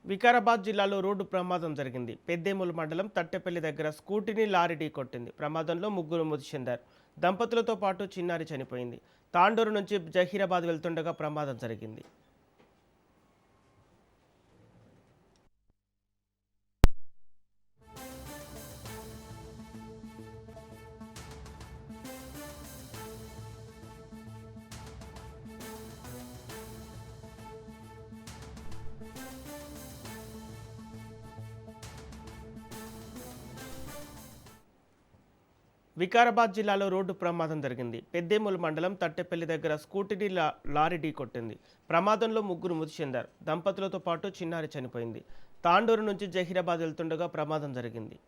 వికారాబాద్ జిల్లాలో రోడ్డు ప్రమాదం జరిగింది. పెద్దేముల్ మండలం తట్టెపల్లి దగ్గర స్కూటీని లారీ ఢీకొట్టింది. ప్రమాదంలో ముగ్గురు మృతి చెందారు. దంపతులతో పాటు చిన్నారి చనిపోయింది. తాండూరు నుంచి జహీరాబాద్ వెళ్తుండగా ప్రమాదం జరిగింది. వికారాబాద్ జిల్లాలో రోడ్డు ప్రమాదం జరిగింది. పెద్దేముల్ మండలం తట్టెపల్లి దగ్గర స్కూటీని లారీ ఢీకొట్టింది. ప్రమాదంలో ముగ్గురు మృతి చెందారు. దంపతులతో పాటు చిన్నారి చనిపోయింది. తాండూరు నుంచి జహీరాబాద్ వెళ్తుండగా ప్రమాదం జరిగింది.